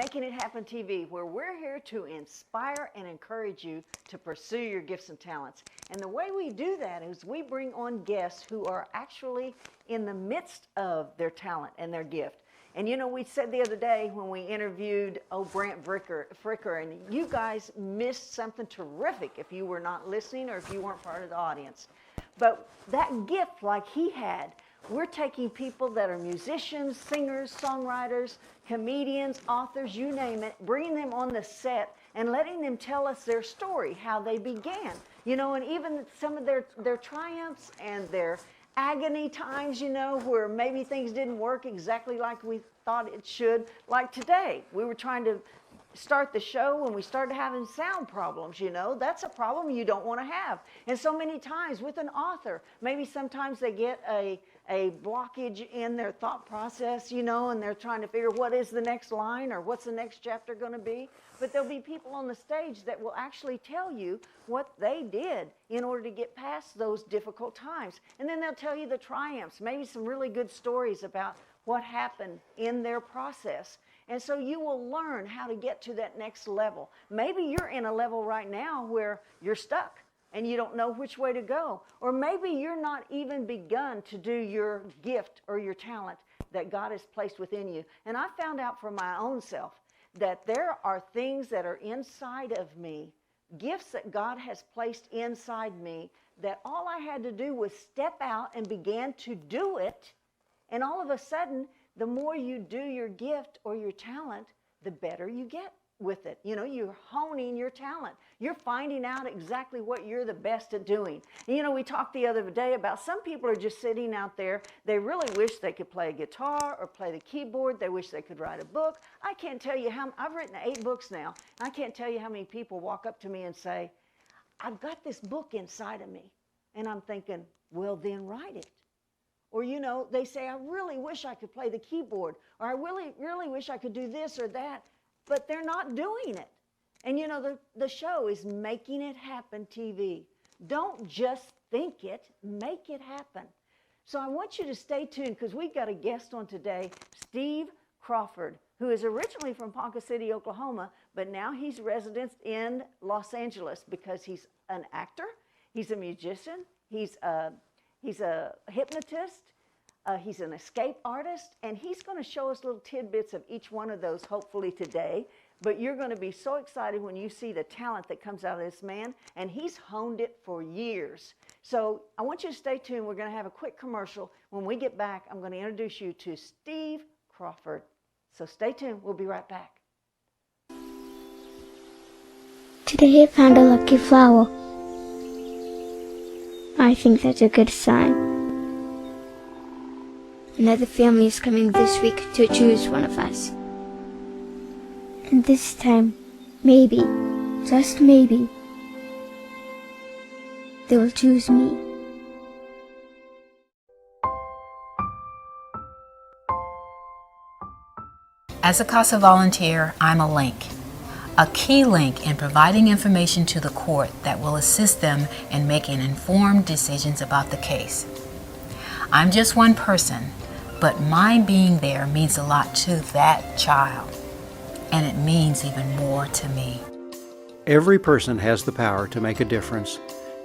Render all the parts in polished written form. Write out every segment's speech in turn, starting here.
Making It Happen TV, where we're here to inspire and encourage you to pursue your gifts and talents. And the way we do that is we bring on guests who are actually in the midst of their talent and their gift. And you know, we said the other day when we interviewed Brant Fricker, and you guys missed something terrific if you were not listening or if you weren't part of the audience. But that gift like he had, we're taking people that are musicians, singers, songwriters, comedians, authors, you name it, bringing them on the set and letting them tell us their story, how they began. You know, and even some of their triumphs and their agony times, you know, where maybe things didn't work exactly like we thought it should. Like today, we were trying to start the show when we started having sound problems, you know. That's a problem you don't want to have. And so many times with an author, maybe sometimes they get a blockage in their thought process, you know, and they're trying to figure what is the next line or what's the next chapter going to be. But there'll be people on the stage that will actually tell you what they did in order to get past those difficult times. And then they'll tell you the triumphs, maybe some really good stories about what happened in their process. And so you will learn how to get to that next level. Maybe you're in a level right now where you're stuck and you don't know which way to go. Or maybe you're not even begun to do your gift or your talent that God has placed within you. And I found out for my own self that there are things that are inside of me, gifts that God has placed inside me, that all I had to do was step out and began to do it. And all of a sudden, the more you do your gift or your talent, the better you get with it. You know, you're honing your talent. You're finding out exactly what you're the best at doing. And, you know, we talked the other day about some people are just sitting out there. They really wish they could play a guitar or play the keyboard. They wish they could write a book. I can't tell you how, I've written 8 books now. I can't tell you how many people walk up to me and say, I've got this book inside of me. And I'm thinking, well, then write it. Or, you know, they say, I really wish I could play the keyboard, or I really wish I could do this or that, but they're not doing it. And, you know, the show is Making It Happen TV. Don't just think it, make it happen. So I want you to stay tuned because we've got a guest on today, Steve Crawford, who is originally from Ponca City, Oklahoma, but now he's resident in Los Angeles because he's an actor, he's a musician, he's a hypnotist, he's an escape artist, and he's going to show us little tidbits of each one of those hopefully today. But you're going to be so excited when you see the talent that comes out of this man, and he's honed it for years. So I want you to stay tuned. We're going to have a quick commercial. When we get back, I'm going to introduce you to Steve Crawford. So stay tuned. We'll be right back. Today I found a lucky flower. I think that's a good sign. Another family is coming this week to choose one of us. And this time, maybe, just maybe, they will choose me. As a CASA volunteer, I'm a link. A key link in providing information to the court that will assist them in making informed decisions about the case. I'm just one person, but my being there means a lot to that child, and it means even more to me. Every person has the power to make a difference.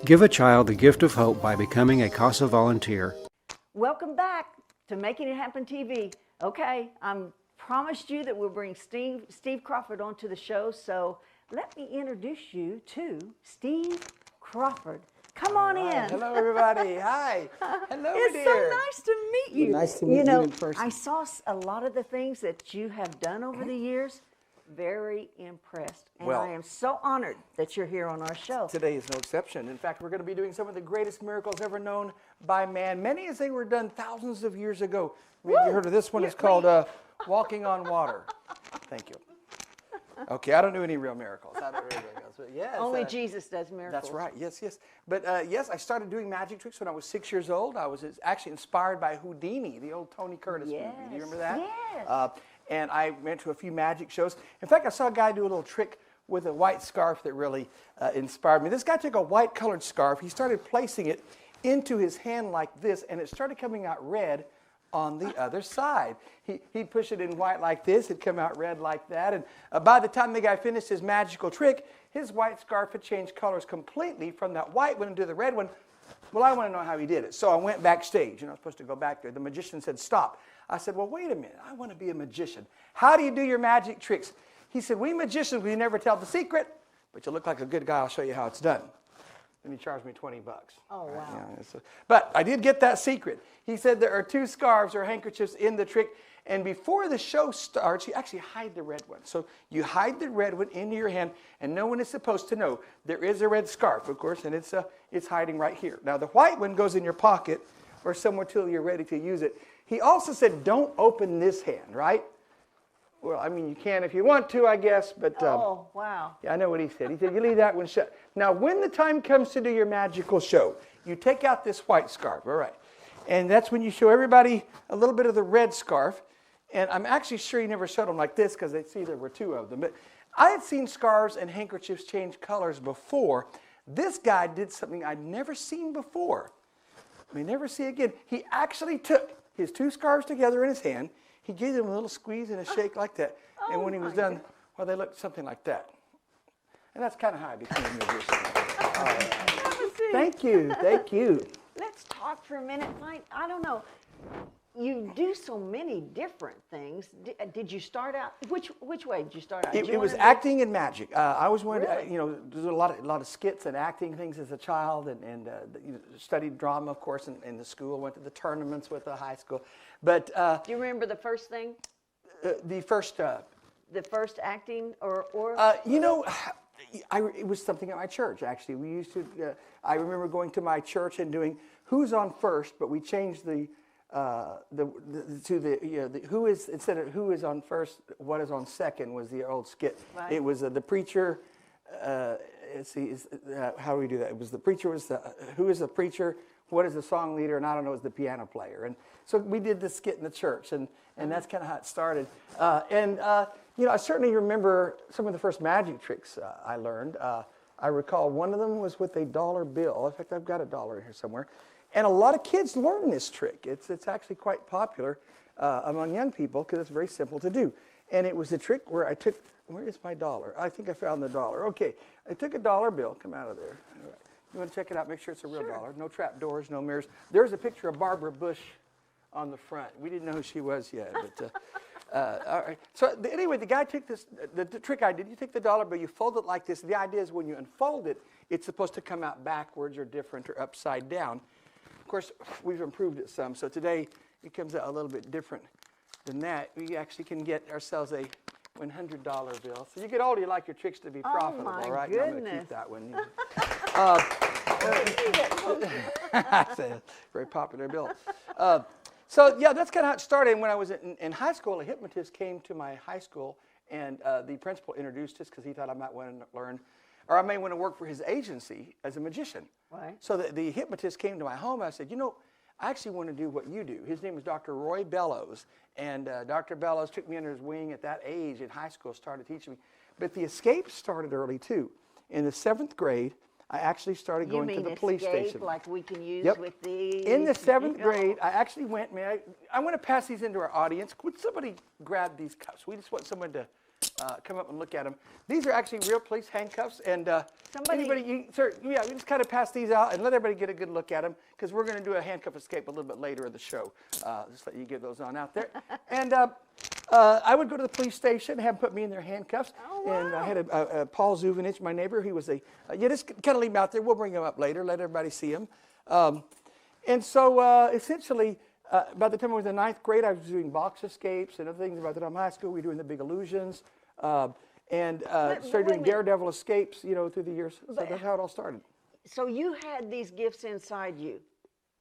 Give a child the gift of hope by becoming a CASA volunteer. Welcome back to Making It Happen TV. Okay, promised you that we'll bring Steve Crawford onto the show, so let me introduce you to Steve Crawford. Come on in. Hello, everybody. Hi. Hello, it's dear. so nice to meet you. Nice to meet you in person. I saw a lot of the things that you have done over the years. Very impressed. And Well, I am so honored that you're here on our show. Today is no exception. In fact, we're going to be doing some of the greatest miracles ever known by man, many as they were done thousands of years ago. Maybe you heard of this one. It's called Walking on Water. Thank you. Okay, I don't do any real miracles. I don't do any miracles, but yes, Only Jesus does miracles. That's right. Yes, yes. But yes, I started doing magic tricks when I was 6 years old. I was actually inspired by Houdini, the old Tony Curtis movie. Do you remember that? Yes. And I went to a few magic shows. In fact, I saw a guy do a little trick with a white scarf that really inspired me. This guy took a white colored scarf. He started placing it into his hand like this, and it started coming out red on the other side. He'd push it in white like this, it'd come out red like that, and by the time the guy finished his magical trick, his white scarf had changed colors completely from that white one to the red one. Well, I want to know how he did it. So I went backstage, and I was supposed to go back there. The magician said, stop. I said, well, wait a minute. I want to be a magician. How do you do your magic tricks? He said, we magicians, we never tell the secret, but you look like a good guy. I'll show you how it's done. And he charged me $20. Oh, wow. Yeah, but I did get that secret. He said there are 2 scarves or handkerchiefs in the trick, and before the show starts, you actually hide the red one. So you hide the red one into your hand, and no one is supposed to know. There is a red scarf, of course, and it's hiding right here. Now, the white one goes in your pocket or somewhere till you're ready to use it. He also said, don't open this hand, right? Well, I mean, you can if you want to, I guess, but... Oh, wow. Yeah, I know what he said. He said, you leave that one shut. Now, when the time comes to do your magical show, you take out this white scarf, all right? And that's when you show everybody a little bit of the red scarf. And I'm actually sure he never showed them like this because they'd see there were 2 of them. But I had seen scarves and handkerchiefs change colors before. This guy did something I'd never seen before. I may never see again. He actually took his 2 scarves together in his hand. He gave them a little squeeze and a shake like that. And when he was done, well, they looked something like that. And that's kind of how I became a musician. Thank you. Thank you. Let's talk for a minute. Mike, I don't know. You do so many different things. Did you start out, which way did you start out? It was acting and magic. I always wanted Really? to, there's a lot of skits and acting things as a child, and studied drama, of course, in the school. Went to the tournaments with the high school. But do you remember the first thing? the first... The first acting or? It was something at my church, actually. We used to, I remember going to my church and doing Who's on First, but we changed the who is, instead of who is on first, what is on second was the old skit. Right. It was the preacher, how do we do that? It was the preacher was who is the preacher, what is the song leader, and I don't know, is the piano player. And so we did this skit in the church, and that's kind of how it started. I certainly remember some of the first magic tricks I learned. I recall one of them was with a dollar bill. In fact, I've got a dollar in here somewhere. And a lot of kids learn this trick. It's actually quite popular among young people because it's very simple to do. And it was a trick where I took, where is my dollar? I think I found the dollar. Okay, I took a dollar bill, come out of there. All right. You want to check it out, make sure it's a real dollar. No trap doors, no mirrors. There's a picture of Barbara Bush on the front. We didn't know who she was yet. But, all right. So anyway, the guy took this, the trick I did, you take the dollar bill, you fold it like this. The idea is when you unfold it, it's supposed to come out backwards or different or upside down. Of course, we've improved it some. So today, it comes out a little bit different than that. We actually can get ourselves a $100 bill. So you get older, you like your tricks to be profitable, my right? goodness. I'm going to keep that one. It's a very popular bill. So yeah, that's kind of how it started. When I was in high school, a hypnotist came to my high school, and the principal introduced us because he thought I might want to learn, or I may want to work for his agency as a magician. Right. So the hypnotist came to my home. I said, I actually want to do what you do. His name was Dr. Roy Bellows, and Dr. Bellows took me under his wing at that age in high school, started teaching me. But the escape started early too. In the 7th grade, I actually started going to the police station. Like we can use Yep. with these? In the 7th grade, I actually went, I want to pass these into our audience. Would somebody grab these cuffs? We just want someone to come up and look at them. These are actually real police handcuffs, and anybody, sir, we just kind of pass these out and let everybody get a good look at them, because we're going to do a handcuff escape a little bit later in the show. Just let you get those on out there. And I would go to the police station, have them put me in their handcuffs. Oh, wow. And I had a Paul Zuvinich, my neighbor. He was just kind of leave him out there. We'll bring him up later, let everybody see him. And so essentially, by the time I was in the 9th grade, I was doing box escapes and other things. By the time high school, we were doing the big illusions. Started doing daredevil escapes, through the years. So that's how it all started. So you had these gifts inside you.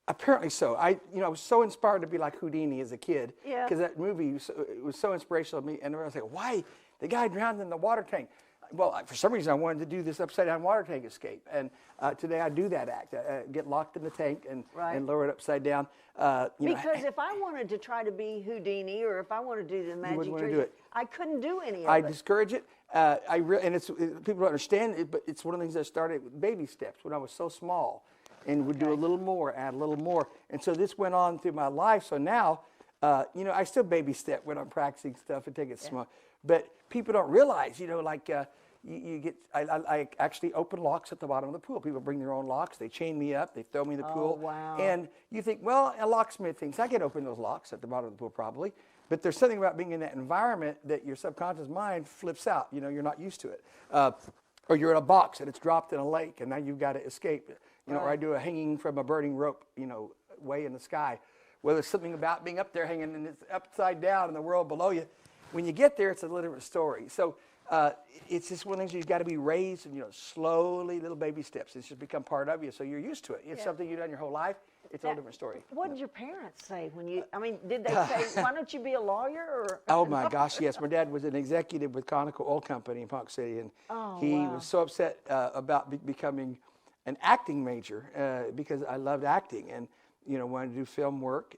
Apparently so. I was so inspired to be like Houdini as a kid. Yeah. Because that movie was so inspirational to me. And I was like, why? The guy drowned in the water tank. Well, for some reason, I wanted to do this upside-down water tank escape. And today I do that act. I get locked in the tank and lower it upside down. Because if I wanted to try to be Houdini, or if I wanted to do the magic wouldn't wanna tricks, do it. I couldn't do any of I it. discourage it. And people don't understand it, but it's one of the things I started with baby steps when I was so small, and would do a little more, add a little more. And so this went on through my life. So now You know, I still baby step when I'm practicing stuff and take it small. But people don't realize, you know, like you get, I actually open locks at the bottom of the pool. People bring their own locks. They chain me up. They throw me in the pool. Wow. And you think, well, a locksmith thinks I can open those locks at the bottom of the pool probably. But there's something about being in that environment that your subconscious mind flips out. You know, you're not used to it. Or you're in a box and it's dropped in a lake and now you've got to escape. You know, or I do a hanging from a burning rope, you know, way in the sky. Well, there's something about being up there hanging and it's upside down in the world below you. When you get there, it's a little different story. So it's just one of the things you've got to be raised and, you know, slowly, little baby steps. It's just become part of you, so you're used to it. It's something you've done your whole life. It's a whole different story. What did your parents say when you, I mean, did they say, why don't you be a lawyer? Or? Oh, my gosh, yes. My dad was an executive with Conoco Oil Company in Ponca City, and he was so upset about becoming an acting major because I loved acting and, you know, wanted to do film work.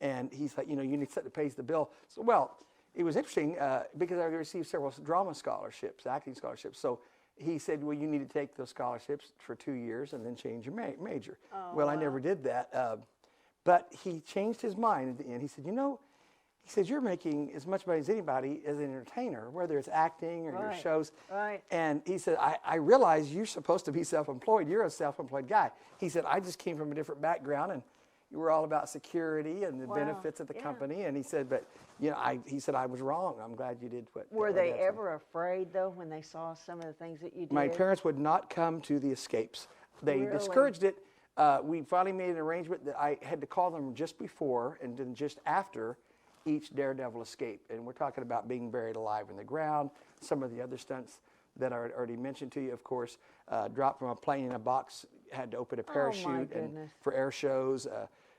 And he's like, you know, you need something that pays the bill. So, well, it was interesting because I received several drama scholarships, acting scholarships. So he said, well, you need to take those scholarships for 2 years and then change your major. Well, I never did that. But he changed his mind at the end. He said, you know, he says, you're making as much money as anybody as an entertainer, whether it's acting or your shows. Right. And he said, I realize you're supposed to be self-employed. You're a self-employed guy. He said, I just came from a different background, and you were all about security and the benefits of the company. And he said, but, you know, he said, I was wrong. I'm glad you did what. Were they ever afraid, though, when they saw some of the things that you did? My parents would not come to the escapes. They discouraged it. We finally made an arrangement that I had to call them just before and then just after each daredevil escape. And we're talking about being buried alive in the ground, some of the other stunts that I already mentioned to you, of course. Dropped from a plane in a box, had to open a parachute and for air shows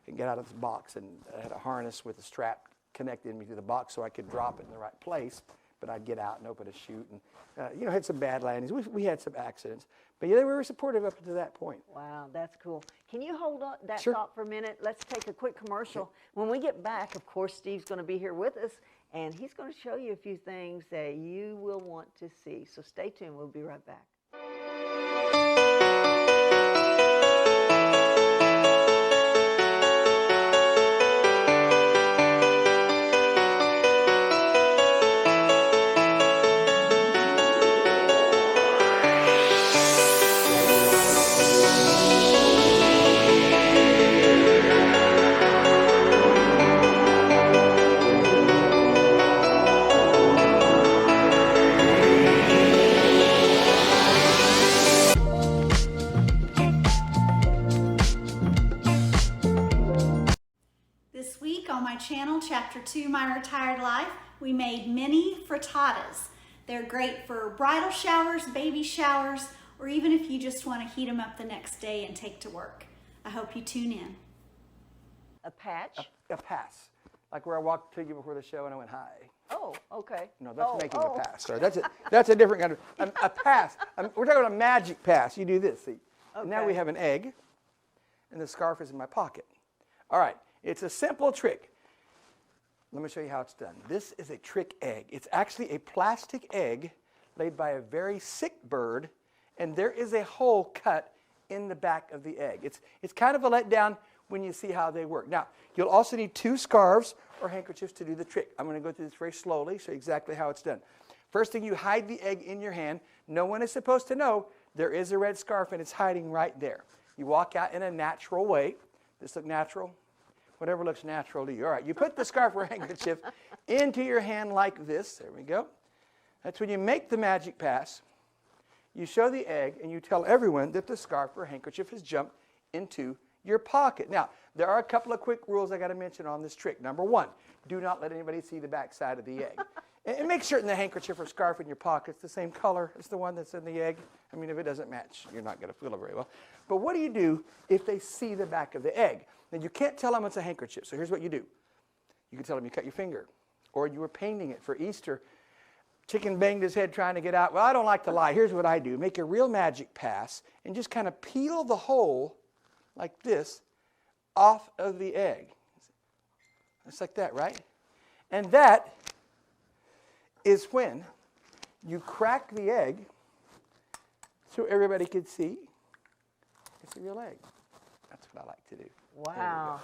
and get out of the box. And I had a harness with a strap connected me to the box so I could drop it in the right place. But I'd get out and open a chute and, you know, had some bad landings. We had some accidents. But yeah, they were very supportive up to that point. Wow, that's cool. Can you hold on that Sure. thought for a minute? Let's take a quick commercial. When we get back, of course, Steve's going to be here with us, and he's going to show you a few things that you will want to see. So stay tuned. We'll be right back. This week on my channel, Chapter 2, My Retired Life, we made mini frittatas. They're great for bridal showers, baby showers, or even if you just want to heat them up the next day and take to work. I hope you tune in. A patch? A pass. Like where I walked to you before the show and I went, hi. Oh, okay. No, that's making a pass. Sorry, that's a different kind of, a pass. We're talking about a magic pass. You do this, see. Okay. Now we have an egg, and the scarf is in my pocket. All right, it's a simple trick. Let me show you how it's done. This is a trick egg. It's actually a plastic egg laid by a very sick bird, and there is a hole cut in the back of the egg. It's kind of a letdown when you see how they work. Now, you'll also need 2 scarves or handkerchiefs to do the trick. I'm going to go through this very slowly, show you exactly how it's done. First thing, you hide the egg in your hand. No one is supposed to know there is a red scarf and it's hiding right there. You walk out in a natural way. This look natural? Whatever looks natural to you. All right, you put the scarf or handkerchief into your hand like this. There we go. That's when you make the magic pass. You show the egg and you tell everyone that the scarf or handkerchief has jumped into your pocket. Now, there are a couple of quick rules I got to mention on this trick. Number 1, do not let anybody see the back side of the egg. And make certain the handkerchief or scarf in your pocket is the same color as the one that's in the egg. I mean, if it doesn't match, you're not going to feel it very well. But what do you do if they see the back of the egg? Now, you can't tell them it's a handkerchief, so here's what you do. You can tell them you cut your finger, or you were painting it for Easter. Chicken banged his head trying to get out. Well, I don't like to lie. Here's what I do. Make a real magic pass and just kind of peel the hole like this off of the egg. It's like that, right? And that is when you crack the egg so everybody can see it's a real egg. That's what I like to do. Wow.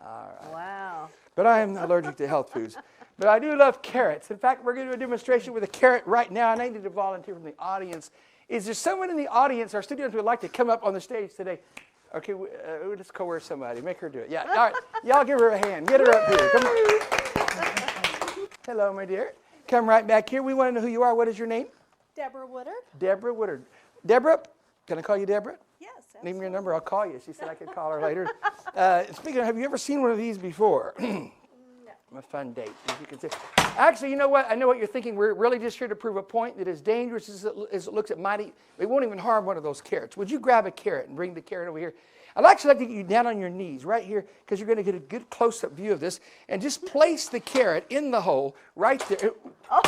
All right. Wow. But I am allergic to health foods. But I do love carrots. In fact, we're going to do a demonstration with a carrot right now, and I need to volunteer from the audience. Is there someone in the audience, our students would like to come up on the stage today? Okay, let's coerce somebody. Make her do it. Yeah, all right. Y'all give her a hand. Get her up here. Come on. Hello, my dear. Come right back here. We want to know who you are. What is your name? Deborah Woodard? Deborah Woodard. Deborah, can I call you Deborah? Yes. Leave me your number. I'll call you. She said I could call her later. Speaking of, have you ever seen one of these before? No. A fun date, as you can see. Actually, you know what? I know what you're thinking. We're really just here to prove a point that as dangerous as it looks, it won't even harm one of those carrots. Would you grab a carrot and bring the carrot over here? I'd actually like to get you down on your knees right here because you're going to get a good close-up view of this. And just place the carrot in the hole right there. I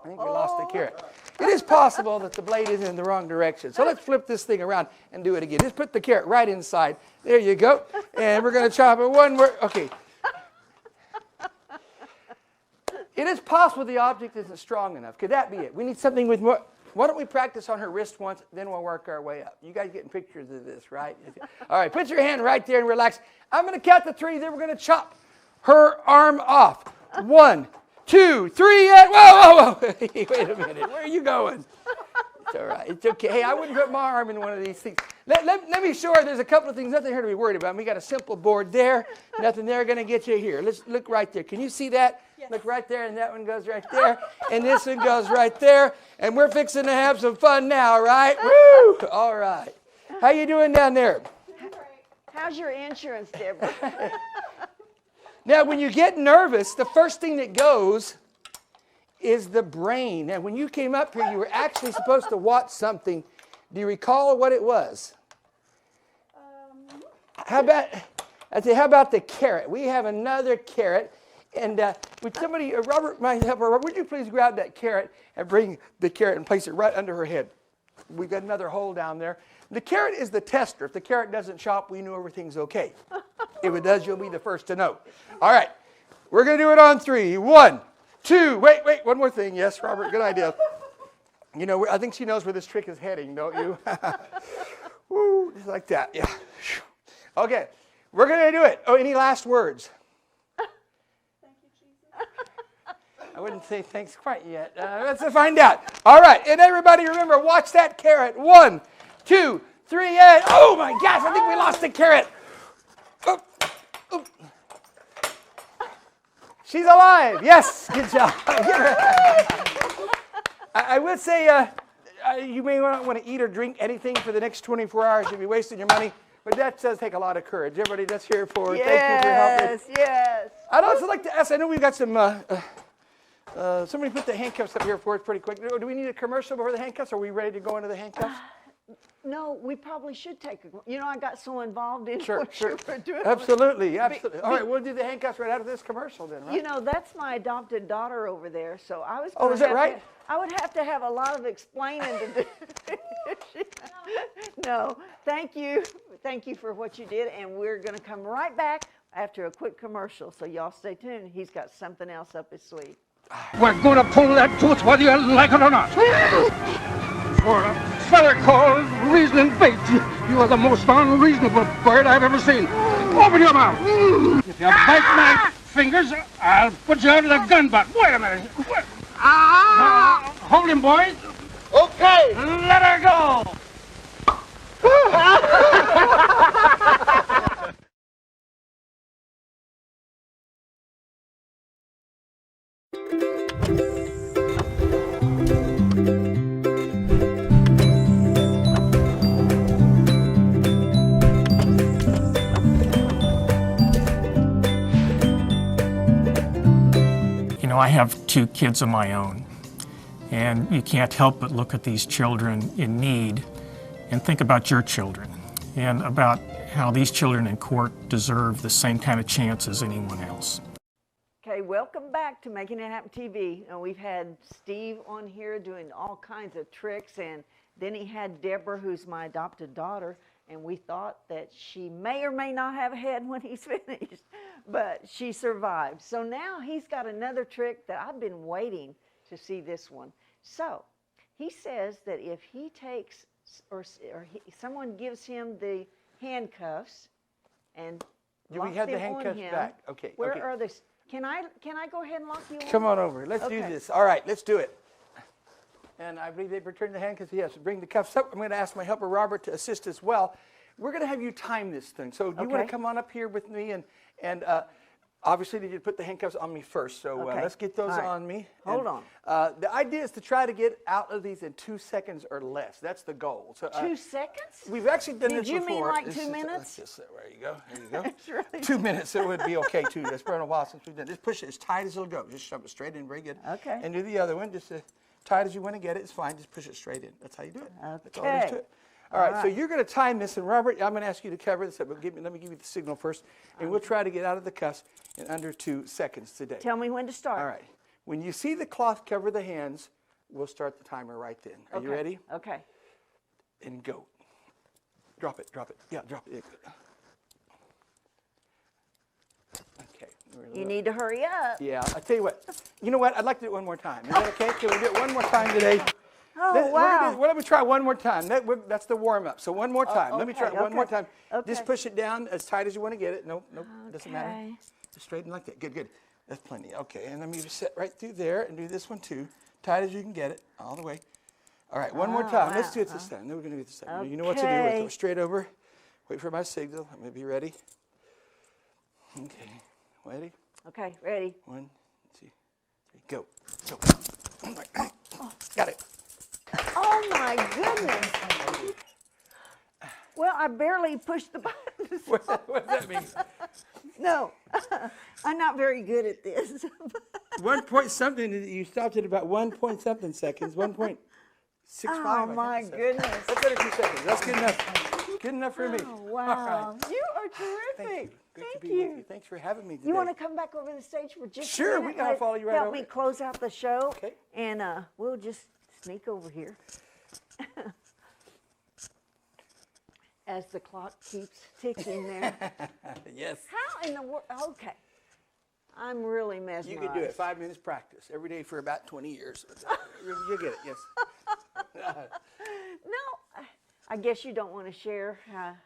think we lost the carrot. It is possible that the blade is in the wrong direction. So let's flip this thing around and do it again. Just put the carrot right inside. There you go. And we're going to chop it one more. Okay. It is possible the object isn't strong enough. Could that be it? We need something with more. Why don't we practice on her wrist once, then we'll work our way up. You guys getting pictures of this, right? All right, put your hand right there and relax. I'm going to count to 3, then we're going to chop her arm off. 1, 2, 3, and whoa, whoa, whoa. Wait a minute. Where are you going? It's all right. It's okay. Hey, I wouldn't put my arm in one of these things. Let me show her there's a couple of things, nothing here to be worried about. We got a simple board there, nothing there going to get you here. Let's look right there. Can you see that? Yes. Look right there, and that one goes right there, and this one goes right there, and we're fixing to have some fun now, right? Woo! All right. How you doing down there? How's your insurance, Deborah? Now, when you get nervous, the first thing that goes is the brain. And when you came up here, you were actually supposed to watch something. Do you recall what it was? How about the carrot? We have another carrot. And would somebody, Robert, might help her. Would you please grab that carrot and bring the carrot and place it right under her head? We've got another hole down there. The carrot is the tester. If the carrot doesn't chop, we know everything's okay. If it does, you'll be the first to know. All right. We're going to do it on 3. 1, 2. Wait. One more thing. Yes, Robert, good idea. You know, I think she knows where this trick is heading, don't you? Woo, just like that. Yeah. Okay. We're going to do it. Oh, any last words? I wouldn't say thanks quite yet. Let's find out. All right. And everybody remember, watch that carrot. 1, 2, 3, and oh my gosh, I think we lost the carrot. Oh, oh. She's alive. Yes. Good job. I would say you may not want to eat or drink anything for the next 24 hours. You'll be wasting your money. But that does take a lot of courage. Everybody, that's here for. Yes, thank you for helping. yes. I'd also like to ask, I know we've got some, somebody put the handcuffs up here for us pretty quick. Do we need a commercial before the handcuffs? Are we ready to go into the handcuffs? No, we probably should take I got so involved in Sure, what sure. you were doing. Absolutely. All right, we'll do the handcuffs right out of this commercial then, right? You know, that's my adopted daughter over there, so I was. Oh, is that right? I would have to have a lot of explaining to do. No, thank you. Thank you for what you did, and we're going to come right back after a quick commercial, so y'all stay tuned. He's got something else up his sleeve. We're gonna pull that tooth whether you like it or not. For a feather called reasoning bait, you are the most unreasonable bird I've ever seen. Open your mouth. If you bite my fingers, I'll put you out of the gun butt. Wait a minute. Hold him, boys. Okay. Let her go. You know, I have 2 kids of my own, and you can't help but look at these children in need and think about your children and about how these children in court deserve the same kind of chance as anyone else. Okay, welcome back to Making It Happen TV. And we've had Steve on here doing all kinds of tricks, and then he had Deborah, who's my adopted daughter, and we thought that she may or may not have a head when he's finished, but she survived. So now he's got another trick that I've been waiting to see this one. So he says that if he takes, someone gives him the handcuffs, and Do Lock we have the them on handcuffs him. back? Okay. Where okay. are they? Can I go ahead and lock you on? Come on over. Let's do Okay. this. All right, let's do it. And I believe they've returned the handcuffs. Yes, bring the cuffs up. I'm going to ask my helper Robert to assist as well. We're going to have you time this thing. So do you want Okay. to come on up here with me and obviously you put the handcuffs on me first. So Okay. let's get those All right. on me. Hold And, on. The idea is to try to get out of these in 2 seconds or less. That's the goal. So 2 seconds? we've actually done Did this you before. mean like This 2 is- minutes? there you go. There you go. That's right. 2 minutes, it would be okay too. It's been a while since we've done it. Just push it as tight as it'll go. Just shove it straight in, very good. Okay. And do the other one, just as tight as you want to get it. It's fine. Just push it straight in. That's how you do it. That's all there is to Okay. it. All right, so you're going to time this, and Robert, I'm going to ask you to cover this up. But let me give you the signal first, and we'll try to get out of the cuffs in under 2 seconds today. Tell me when to start. All right. When you see the cloth cover the hands, we'll start the timer right then. Are you ready? Okay. And go. Drop it, drop it. Yeah, drop it. Okay. You need to hurry up. Yeah, I'll tell you what. You know what? I'd like to do it one more time. Is that okay? Can we do it one more time today? Oh, We're wow. gonna let me try one more time. That's the warm-up. So one more time. Let me try it okay, one more okay, time. okay. Just push it down as tight as you want to get it. Nope, doesn't matter. Okay. Just straighten like that. Good, good. That's plenty. Okay, and let me just set right through there and do this one too. Tight as you can get it, all the way. All right, one more time. Let's do it this time. Then we're going to do it this time. You know what to do. We're Okay. going straight over. Wait for my signal. I'm going to be ready. Okay, ready? Okay, ready. 1, 2, 3, go. Go. Oh my God. Got it. Oh my goodness. Well, I barely pushed the button. What does that mean? No, I'm not very good at this. 1 point something, you stopped at about 1 point something seconds, 1.65. Oh my goodness. That's under 2 seconds. That's good enough. Good enough for me. Oh, All wow. right. You are Thank terrific. you. Good Thank to be you. with you. Thanks for having me today. You want to come back over the stage for just Sure, a we minute? gotta follow you right Help over. me close out the show. Okay. And we'll just sneak over here. As the clock keeps ticking there. Yes. How in the world? Okay. I'm really mesmerized. You can do it. 5 minutes practice every day for about 20 years. You'll get it, yes. No, I guess you don't want to share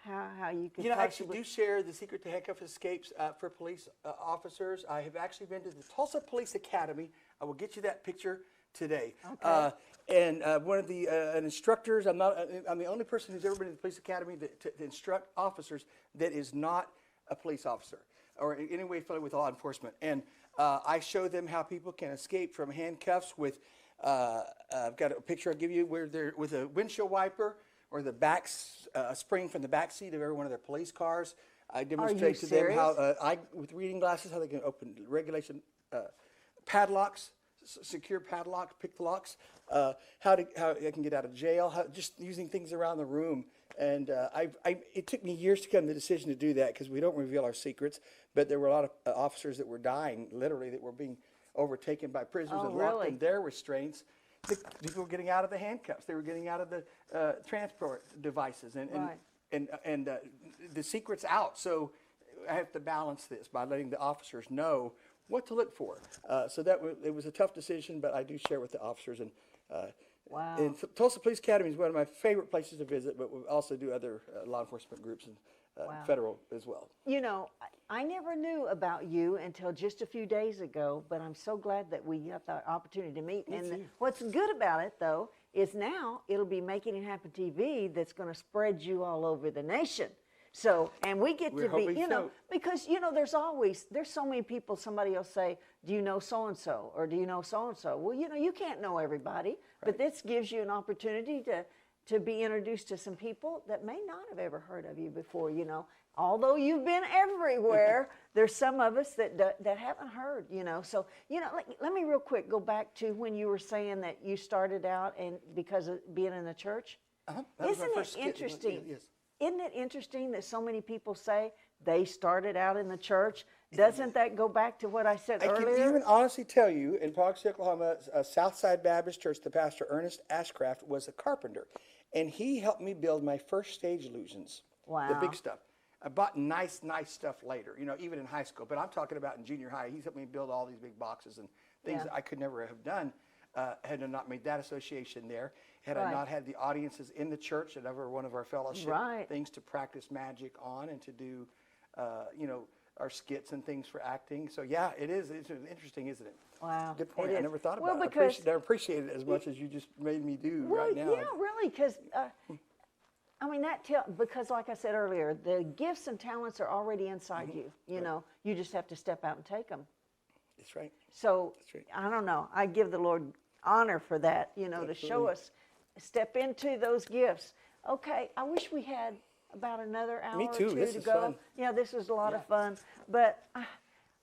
how you could You know, I actually possibly. do share the secret to handcuff escapes for police officers. I have actually been to the Tulsa Police Academy. I will get you that picture today. Okay. And one of the instructors, I'm the only person who's ever been to the police academy to instruct officers that is not a police officer or in any way affiliated with law enforcement. And I show them how people can escape from handcuffs with, I've got a picture I'll give you where they're with a windshield wiper or the back spring from the back seat of every one of their police cars. I demonstrate to them how, with reading glasses, how they can open regulation padlocks, secure padlocks, pick the locks, how they can get out of jail, just using things around the room. And it took me years to come to the decision to do that because we don't reveal our secrets. But there were a lot of officers that were dying, literally, that were being overtaken by prisoners and locked in their restraints. People were getting out of the handcuffs. They were getting out of the transport devices. And the secret's out. So I have to balance this by letting the officers know what to look for. So it was a tough decision, but I do share with the officers. And Wow. And Tulsa Police Academy is one of my favorite places to visit, but we also do other law enforcement groups and federal as well. You know, I never knew about you until just a few days ago, but I'm so glad that we got the opportunity to meet. And what's good about it, though, is now it'll be Making It Happen TV that's going to spread you all over the nation. So, and we get We're to be, hoping you know, so. because, you know, there's so many people, somebody will say, do you know so-and-so, or do you know so-and-so? Well, you know, you can't know everybody, but this gives you an opportunity to be introduced to some people that may not have ever heard of you before, you know. Although you've been everywhere, there's some of us that haven't heard, you know. So, you know, let me real quick go back to when you were saying that you started out and because of being in the church. That was my Isn't first it skit. interesting? Yes. Isn't it interesting that so many people say they started out in the church? Doesn't that go back to what I said I earlier? can even honestly tell you, in Paul, Oklahoma, Southside Baptist Church, the pastor, Ernest Ashcraft, was a carpenter. And he helped me build my first stage illusions. Wow. The big stuff. I bought nice stuff later, you know, even in high school. But I'm talking about in junior high. He's helped me build all these big boxes and things that I could never have done had I not made that association there. Had I not had the audiences in the church that ever one of our fellowship things to practice magic on and to do you know, our skits and things for acting. So yeah, it is. It's interesting, isn't it? Wow. Good point. it I is. never thought Well, about it. because I appreciate it as much as you just made me do right now. yeah, really, because I mean because like I said earlier, the gifts and talents are already inside you. You know, you just have to step out and take them. That's right. So That's right. I don't know. I give the Lord honor for that. You know, to show Absolutely. us, step into those gifts. Okay, I wish we had about another hour Me too. or two This to is go. fun. Yeah, this was a lot of fun, but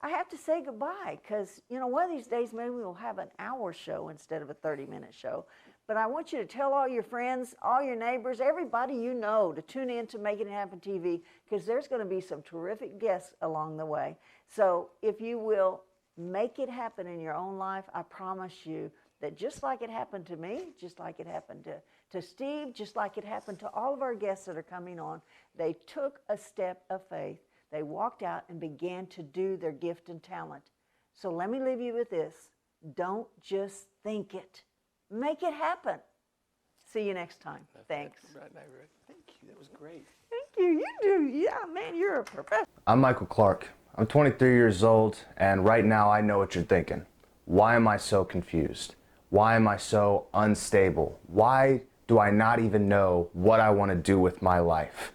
I have to say goodbye because, you know, one of these days maybe we'll have an hour show instead of a 30-minute show. But I want you to tell all your friends, all your neighbors, everybody you know to tune in to Making It Happen TV, because there's going to be some terrific guests along the way. So if you will make it happen in your own life, I promise you that just like it happened to me, just like it happened to Steve, just like it happened to all of our guests that are coming on, they took a step of faith. They walked out and began to do their gift and talent. So let me leave you with this. Don't just think it. Make it happen. See you next time. Thanks. Right, thank you. That was great. Thank you. You do. Yeah, man, you're a professional. I'm Michael Clark. I'm 23 years old, and right now I know what you're thinking. Why am I so confused? Why am I so unstable? Why do I not even know what I want to do with my life?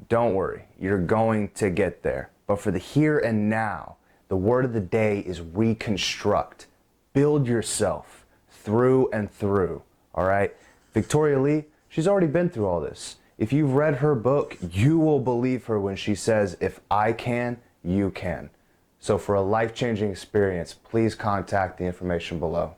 Don't worry, you're going to get there. But for the here and now, the word of the day is reconstruct. Build yourself through and through, all right? Victoria Lee, she's already been through all this. If you've read her book, you will believe her when she says, if I can, you can. So for a life-changing experience, please contact the information below.